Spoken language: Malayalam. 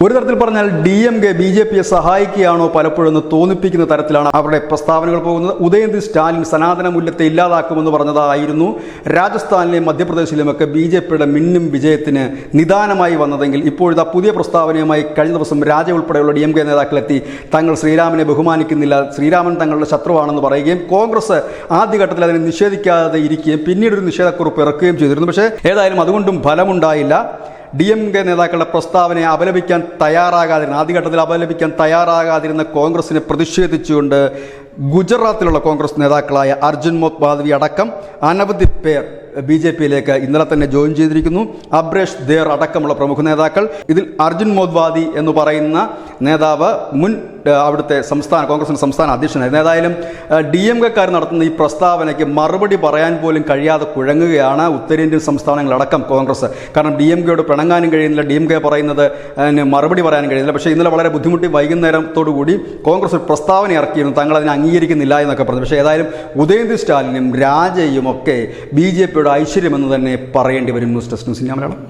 ഒരു തരത്തിൽ പറഞ്ഞാൽ DMK BJPയെ സഹായിക്കുകയാണോ പലപ്പോഴും തോന്നിപ്പിക്കുന്ന തരത്തിലാണ് അവരുടെ പ്രസ്താവനകൾ പോകുന്നത്. ഉദയനിധി സ്റ്റാലിൻ സനാതന മൂല്യത്തെ ഇല്ലാതാക്കുമെന്ന് പറഞ്ഞതായിരുന്നു രാജസ്ഥാനിലെയും മധ്യപ്രദേശിലുമൊക്കെ BJPയുടെ മിന്നും വിജയത്തിന് നിദാനമായി വന്നതെങ്കിൽ ഇപ്പോഴത്തെ പുതിയ പ്രസ്താവനയുമായി കഴിഞ്ഞ ദിവസം രാജ ഉൾപ്പെടെയുള്ള DMK നേതാക്കളെത്തി തങ്ങൾ ശ്രീരാമനെ ബഹുമാനിക്കുന്നില്ല, ശ്രീരാമൻ തങ്ങളുടെ ശത്രുവാണെന്ന് പറയുകയും കോൺഗ്രസ് ആദ്യഘട്ടത്തിൽ അതിനെ നിഷേധിക്കാതെ ഇരിക്കുകയും പിന്നീട് ഒരു നിഷേധക്കുറിപ്പ് ഇറക്കുകയും ചെയ്തിരുന്നു. പക്ഷേ ഏതായാലും അതുകൊണ്ടും ഫലമുണ്ടായില്ല. DMK നേതാക്കളുടെ പ്രസ്താവനയെ ആദ്യഘട്ടത്തിൽ അപലപിക്കാൻ തയ്യാറാകാതിരുന്ന കോൺഗ്രസിനെ പ്രതിഷേധിച്ചുകൊണ്ട് ഗുജറാത്തിലുള്ള കോൺഗ്രസ് നേതാക്കളായ അർജുൻ മോദ്വാദി അടക്കം അനവധി പേർ BJPയിലേക്ക് ഇന്നലെ തന്നെ ജോയിൻ ചെയ്തിരിക്കുന്നു. അബ്രേഷ് ദേർ അടക്കമുള്ള പ്രമുഖ നേതാക്കൾ. ഇതിൽ അർജുൻ മോദ്വാദി എന്ന് പറയുന്ന നേതാവ് മുൻ അവിടുത്തെ കോൺഗ്രസിൻ്റെ സംസ്ഥാന അധ്യക്ഷനായിരുന്നു. ഏതായാലും DMKക്കാർ നടത്തുന്ന ഈ പ്രസ്താവനയ്ക്ക് മറുപടി പറയാൻ പോലും കഴിയാതെ കുഴങ്ങുകയാണ് ഉത്തരേന്ത്യൻ സംസ്ഥാനങ്ങളടക്കം കോൺഗ്രസ്. കാരണം DMKയോട് പിണങ്ങാനും കഴിയുന്നില്ല, DMK പറയുന്നത് മറുപടി പറയാനും കഴിയുന്നില്ല. പക്ഷേ ഇന്നലെ വളരെ ബുദ്ധിമുട്ടി വൈകുന്നേരത്തോടു കൂടി കോൺഗ്രസ് ഒരു പ്രസ്താവന ഇറക്കിയിരുന്നു, തങ്ങൾ അതിനെ അംഗീകരിക്കുന്നില്ല എന്നൊക്കെ പറഞ്ഞു. പക്ഷേ ഏതായാലും ഉദയനിധി സ്റ്റാലിനും രാജയും ഒക്കെ BJPയുടെ ഐശ്വര്യമെന്ന് തന്നെ പറയേണ്ടി വരും. News desk news India Malayalam.